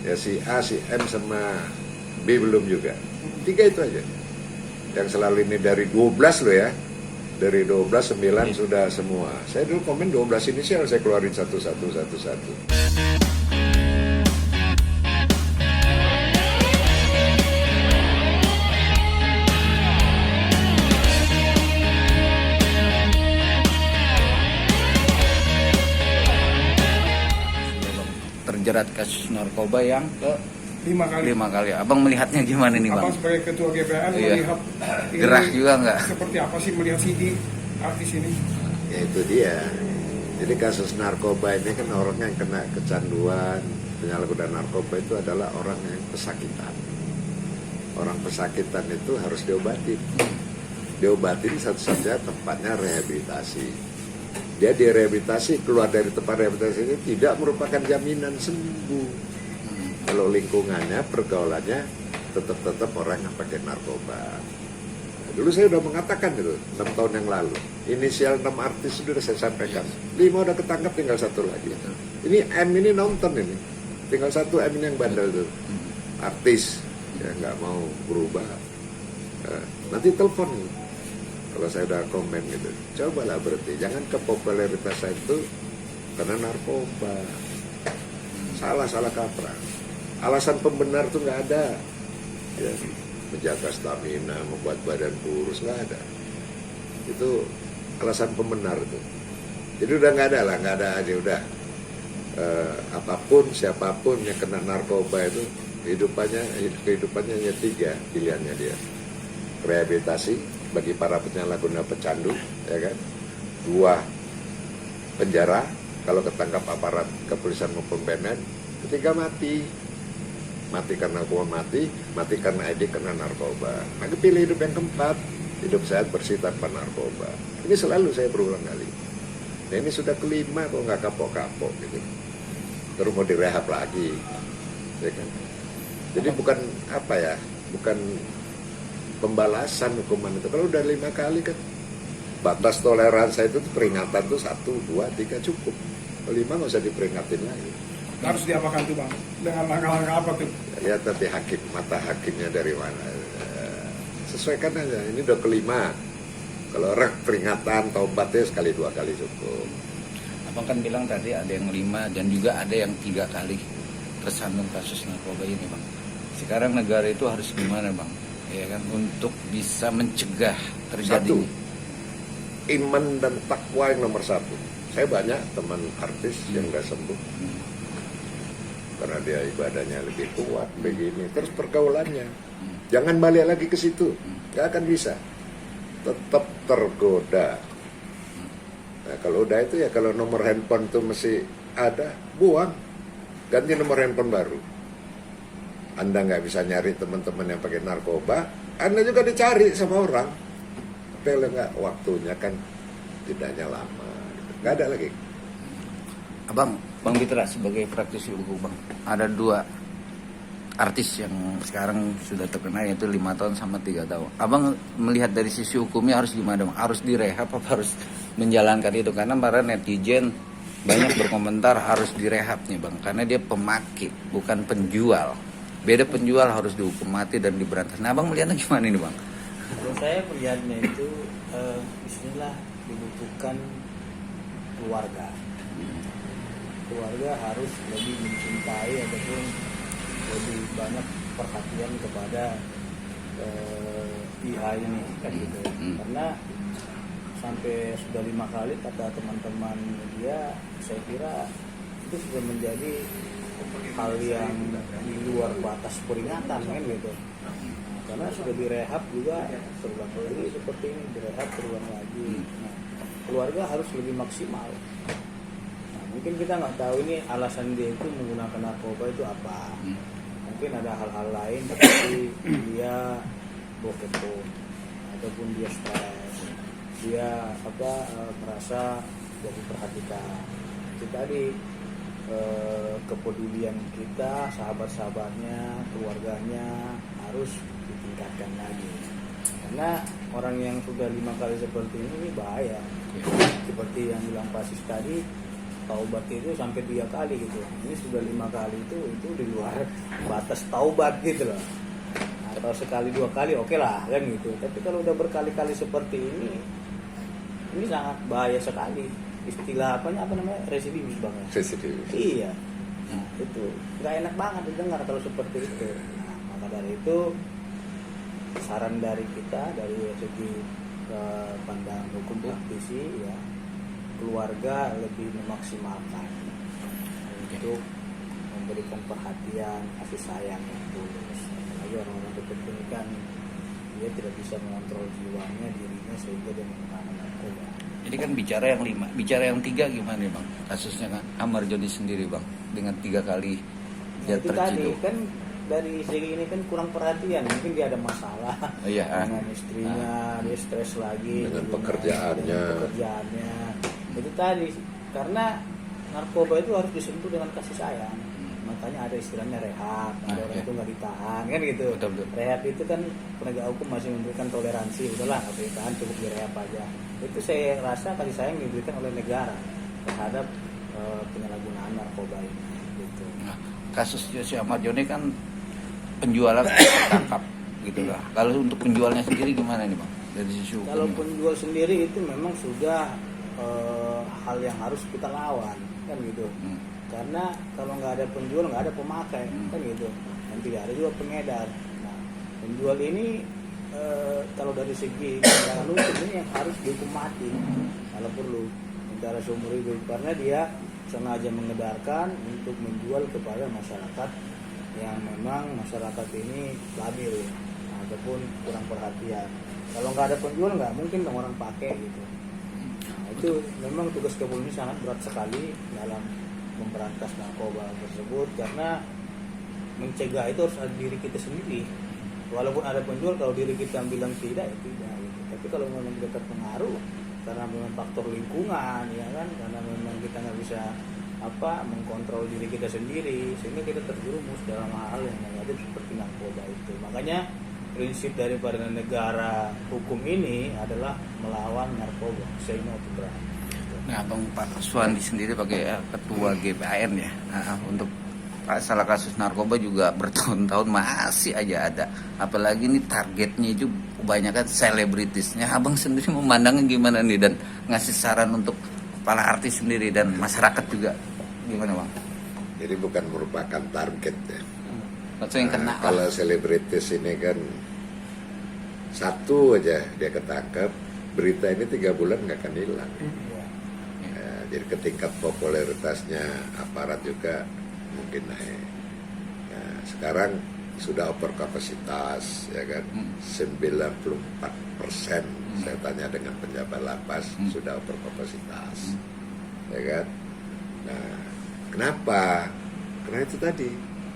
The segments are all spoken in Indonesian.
Ya si A, si M sama B belum juga. 3 itu aja. Yang selalu ini dari 12 loh ya. Dari 12, 9 sudah semua. Saya dulu komen 12 inisial, saya keluarin satu-satu. Terjerat kasus narkoba yang ke 5 kali. Abang melihatnya gimana nih, Bang? Abang sebagai ketua GPN melihat ini Gerah juga nggak? seperti apa sih melihat CD artis ini? Ya itu dia. Jadi kasus narkoba ini kan orang yang kena kecanduan, penyalahgunaan narkoba itu adalah orang yang pesakitan. Orang pesakitan itu harus diobatin. Diobatin satu-satunya tempatnya rehabilitasi. Dia direhabilitasi, keluar dari tempat rehabilitasi ini tidak merupakan jaminan sembuh. Kalau lingkungannya, pergaulannya tetap orang yang pakai narkoba. Nah, dulu saya udah mengatakan itu 6 tahun yang lalu. Inisial 6 artis sudah saya sampaikan. 5 udah ketangkap, tinggal 1 lagi. Ini M ini nonton ini. Tinggal 1 M ini yang bandel tuh. Artis yang nggak mau berubah. Nanti telepon nih. Kalau saya udah komen gitu, cobalah berhenti. Jangan kepopularitas saya itu karena narkoba. Salah kaprah. Alasan pembenar tuh nggak ada. Ya, menjaga stamina, membuat badan kurus, nggak ada. Itu alasan pembenar itu. Jadi udah nggak ada aja udah. Apapun, siapapun yang kena narkoba itu kehidupannya hanya 3 pilihannya dia. Rehabilitasi bagi para penyalahguna pecandu, ya kan. 2, penjara kalau ketangkap aparat kepolisian maupun BNN. 3, mati karena hukuman mati karena ID kena narkoba. Maka pilih hidup yang keempat, hidup sehat bersih tanpa narkoba. Ini selalu saya berulang kali. Nah ini sudah kelima kok nggak kapok-kapok gitu. Terus mau direhab lagi, ya kan? Jadi bukan pembalasan hukuman itu. Kalau udah 5 kali kan batas toleransi itu peringatan tuh 1, 2, 3 cukup. Kalau 5 nggak usah diperingatin lagi. Harus diapakan tuh Bang? Dengan langkah-langkah apa tuh? Lihat nanti mata hakimnya dari mana. Sesuaikan aja. Ini udah kelima. Kalau orang peringatan, taubatnya sekali 2 kali cukup. Abang kan bilang tadi ada yang 5 dan juga ada yang 3 kali tersandung kasus narkoba ini, Bang. Sekarang negara itu harus gimana, Bang? Ya kan, untuk bisa mencegah terjadi. 1, iman dan takwa yang nomor 1. Saya banyak teman artis yang udah sembuh. Karena dia ibadahnya lebih kuat, begini. Terus pergaulannya. Jangan balik lagi ke situ. Gak akan bisa. Tetap tergoda. Nah, kalau udah itu ya, kalau nomor handphone tuh masih ada, buang. Ganti nomor handphone baru. Anda nggak bisa nyari teman-teman yang pakai narkoba, Anda juga dicari sama orang. Tapi nggak, waktunya kan tidaknya lama. Nggak ada lagi. Bang Bitra sebagai praktisi hukum, Bang, ada 2 artis yang sekarang sudah terkena, yaitu 5 tahun sama 3 tahun. Abang melihat dari sisi hukumnya harus gimana, Bang? Harus direhab apa harus menjalankan itu? Karena para netizen banyak berkomentar harus direhab nih, Bang, karena dia pemakai bukan penjual. Beda, penjual harus dihukum mati dan diberantas. Nah, Abang melihatnya gimana ini, Bang? Menurut saya melihatnya itu bismillah dibutuhkan keluarga. Keluarga harus lebih mencintai ataupun lebih banyak perhatian kepada pihak ini kan gitu. Karena sampai sudah 5 kali kata teman-teman media, saya kira itu sudah menjadi hal yang di luar batas peringatan kan gitu. Karena sudah direhab juga terulang lagi seperti ini, direhab terulang lagi. Nah, keluarga harus lebih maksimal. Mungkin kita nggak tahu ini alasan dia itu menggunakan narkoba itu apa. Mungkin ada hal-hal lain seperti dia bokepo ataupun dia stres, dia merasa jadi perhatikan. Itu tadi kepedulian kita, sahabat-sahabatnya, keluarganya harus ditingkatkan lagi. Karena orang yang sudah 5 kali seperti ini bahaya. Seperti yang bilang Pak Sis tadi, taubat itu sampai 3 kali gitu. Ini sudah 5 kali itu di luar batas taubat gitu loh. Atau sekali 2 kali oke lah kan gitu. Tapi kalau udah berkali-kali seperti ini sangat bahaya sekali. Istilah apa namanya residivis bang. Residivis. Iya. Nah, itu nggak enak banget didengar kalau seperti itu. Nah, maka dari itu saran dari kita dari segi pandang hukum praktisi ya, keluarga lebih memaksimalkan untuk memberikan perhatian kasih sayang yang tulus. Apalagi orang-orang dekat ini kan dia tidak bisa mengontrol jiwanya, dirinya, sehingga dia menggunakan narkoba. Jadi kan bicara yang 5, bicara yang 3 gimana bang? Kasusnya kan Ahmad Joni sendiri bang, dengan 3 kali dia Itu tadi terciduk. kan dari segi ini kan kurang perhatian, mungkin dia ada masalah Iya. dengan istrinya, dia stres lagi Dengan gitu, pekerjaannya. dengan pekerjaannya. Itu tadi karena narkoba itu harus disentuh dengan kasih sayang. Makanya ada istilahnya rehab, ada orang iya. itu nggak ditahan kan gitu. Betul, betul. Rehab itu kan penegak hukum masih memberikan toleransi, udahlah nggak boleh ditahan, cukup direhab aja. Itu saya rasa kasih sayang diberikan oleh negara terhadap penyalahgunaan narkoba ini. Gitu. Nah, kasus Jose Ahmad Joni kan penjualan tertangkap gitu lah. Kalau untuk penjualnya sendiri gimana nih bang? Dari sisi hukum. Kalau penjual sendiri itu memang sudah hal yang harus kita lawan kan gitu. Karena kalau nggak ada penjual nggak ada pemakai kan gitu. Dan tidak ada juga pengedar. Nah, penjual ini kalau dari segi negara hukum ini yang harus dihukum mati kalau perlu secara seumur hidup karena dia sengaja mengedarkan untuk menjual kepada masyarakat yang memang masyarakat ini labil ataupun kurang perhatian. Kalau nggak ada penjual nggak mungkin dong orang pakai gitu. Nah, itu memang tugas kepolisian sangat berat sekali dalam memberantas narkoba tersebut karena mencegah itu harus ada diri kita sendiri. Walaupun ada penjual, kalau diri kita bilang tidak ya tidak gitu. Tapi kalau memang kita terpengaruh karena memang faktor lingkungan ya kan, karena memang kita nggak bisa mengkontrol diri kita sendiri sehingga kita terjerumus dalam hal yang negatif seperti narkoba itu. Makanya prinsip daripada negara hukum ini adalah melawan narkoba, say no to drugs. Nah, Bang Pak Suwandi sendiri sebagai ketua GPAN ya, untuk salah kasus narkoba juga bertahun-tahun masih aja ada. Apalagi ini targetnya itu kebanyakan selebritisnya. Abang sendiri memandangnya gimana nih dan ngasih saran untuk kepala artis sendiri dan masyarakat juga gimana bang? Jadi bukan merupakan target ya. Maksudnya yang kena Kalau selebritis ini kan satu aja dia ketangkep, berita ini 3 bulan nggak akan hilang. Jadi ketingkat popularitasnya aparat juga mungkin naik. Nah, sekarang sudah over kapasitas ya kan, 94%. Saya tanya dengan penjabat lapas sudah over kapasitas, ya kan. Nah, kenapa? Karena itu tadi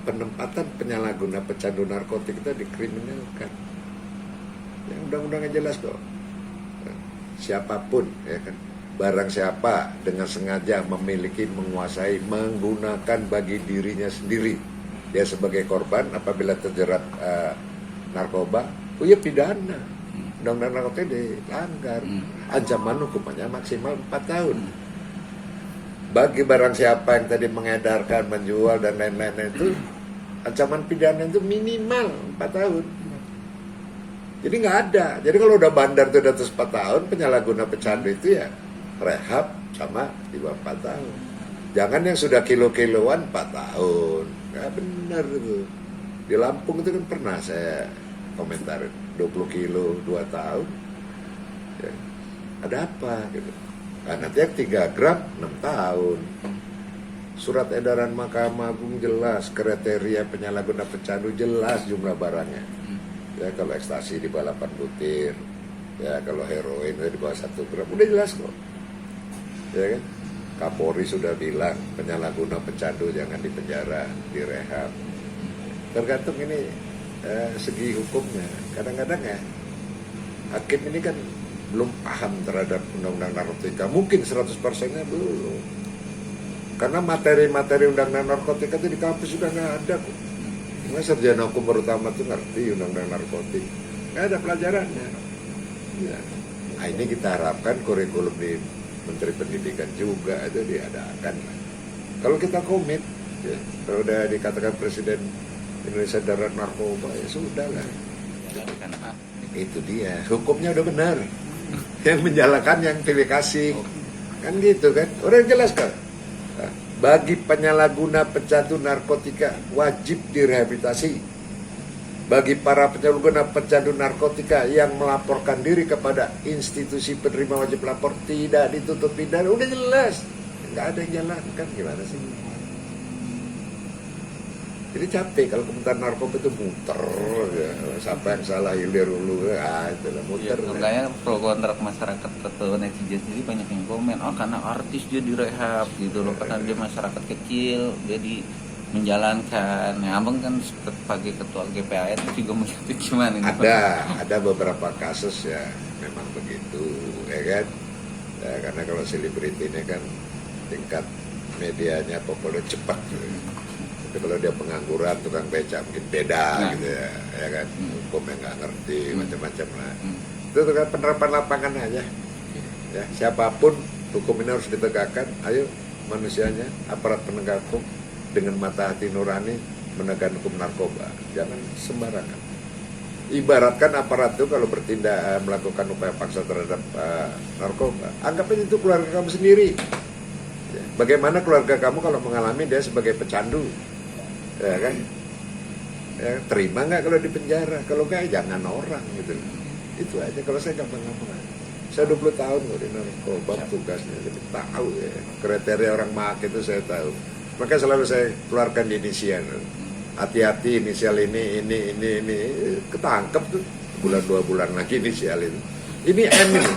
penempatan penyalahguna pecandu narkotik kita dikriminalkan. Ya, undang-undangnya jelas kok. Siapapun ya kan. Barang siapa dengan sengaja memiliki, menguasai, menggunakan bagi dirinya sendiri, dia sebagai korban apabila terjerat narkoba, oh ya pidana. Undang-undang narkotika dilanggar. Ancaman hukumannya maksimal 4 tahun. Bagi barang siapa yang tadi mengedarkan, menjual dan lain-lain itu, ancaman pidana itu minimal 4 tahun. Jadi nggak ada. Jadi kalau udah bandar itu di atas 4 tahun, penyalahguna pecandu itu ya rehab sama di bawah 4 tahun. Jangan yang sudah kilo-kiloan 4 tahun. Nggak benar itu. Di Lampung itu kan pernah saya komentar 20 kilo 2 tahun. Ya, ada apa gitu. Nah, nanti yang 3 gram 6 tahun. Surat edaran Mahkamah Agung jelas, kriteria penyalahguna pecandu jelas jumlah barangnya. Ya kalau ekstasi di bawah 8 butir, ya kalau heroin di bawah 1 gram, udah jelas kok. Ya kan? Kapolri sudah bilang penyalahguna pecandu jangan dipenjara, direhab. Tergantung ini segi hukumnya. Kadang-kadang ya hakim ini kan belum paham terhadap undang-undang narkotika. Mungkin 100%-nya belum. Karena materi-materi undang-undang narkotika itu di kampus sudah nggak ada kok. Cuma sarjana hukum pertama itu ngerti undang-undang narkotik. Nggak ada pelajarannya. Ya. Nah ini kita harapkan kurikulum di Menteri Pendidikan juga itu diadakan. Kalau kita komit, ya, kalau udah dikatakan Presiden Indonesia darat narkoba, ya sudah lah. Jalankan. Itu dia, hukumnya udah benar. Yang menjalankan yang pilih kasih. Kan gitu kan, orang jelas kan. Nah, bagi penyalahguna pecandu narkotika wajib direhabilitasi. Bagi para penyalahguna pecandu narkotika yang melaporkan diri kepada institusi penerima wajib lapor tidak dituntut pidana, udah jelas, nggak ada yang jalankan, gimana sih? Jadi capek kalau kementerian narkoba itu muter, ya. Siapa yang salah hilir dulu, itulah muter. Ya, makanya pro kontrak masyarakat atau netizen jadi banyak yang komen, oh karena artis dia direhab gitu loh, karena dia masyarakat kecil jadi menjalankan. Ya, abang kan sebagai ketua GPAN juga melihat gimana ini? Ada beberapa kasus ya memang begitu, ya kan? Ya, karena kalau selebriti ini kan tingkat medianya populer cepat. Gitu. Tapi kalau dia pengangguran, tukang beca mungkin beda gitu ya kan? Hukumnya nggak ngerti macam-macam lah. Itu kan penerapan lapangan aja. Ya, siapapun hukum ini harus ditegakkan. Ayo manusianya, aparat penegak hukum dengan mata hati nurani menegakkan hukum narkoba, jangan sembarangan. Ibaratkan aparat itu kalau bertindak melakukan upaya paksa terhadap narkoba, anggap aja itu keluarga kamu sendiri. Ya, bagaimana keluarga kamu kalau mengalami dia sebagai pecandu, ya kan? Ya, terima nggak kalau di penjara? Kalau nggak, jangan orang gitu. Itu aja. Kalau saya gampang-gampang. Saya 20 tahun loh di narkoba tugasnya, jadi tahu ya kriteria orang make itu saya tahu. Maka selalu saya keluarkan di inisial. Hati-hati inisial ini, ketangkep tuh. Bulan 2 bulan lagi inisial itu. Ini M ini.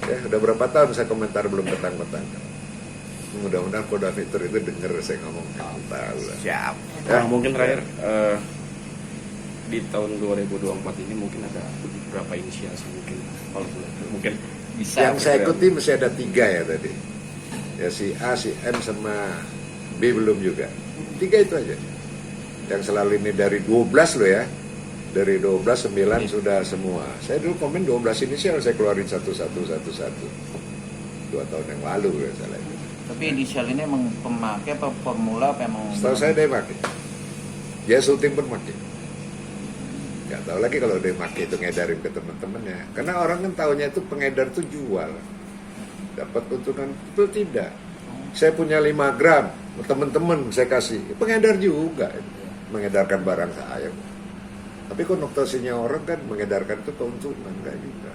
Ya, udah berapa tahun saya komentar belum ketangkep. Mudah-mudahan Polda Fitur itu dengar saya ngomong. Tahu lah. Siap. Nah, mungkin terakhir di tahun 2024 ini mungkin ada beberapa inisiasi mungkin Bisa. Yang saya ikuti masih ada 3 ya tadi. Ya si A, si M sama B belum juga. 3 itu aja. Yang selalu ini dari 12 loh ya. Dari 12, 9 sudah semua. Saya dulu komen 12 inisial saya keluarin satu-satu. 2 tahun yang lalu ya salah itu. Tapi inisial ini emang pemakai apa formula apa emang? Setahu saya dia pakai. Dia syuting pun pakai. Gak tahu lagi kalau dia pakai itu ngedarin ke teman-temannya. Karena orang kan taunya itu pengedar itu jual. Dapat keuntungan itu tidak. Saya punya 5 gram, teman-teman saya kasih. Pengedar juga, mengedarkan barang saya. Tapi konotasinya orang kan mengedarkan itu keuntungan, kayak juga.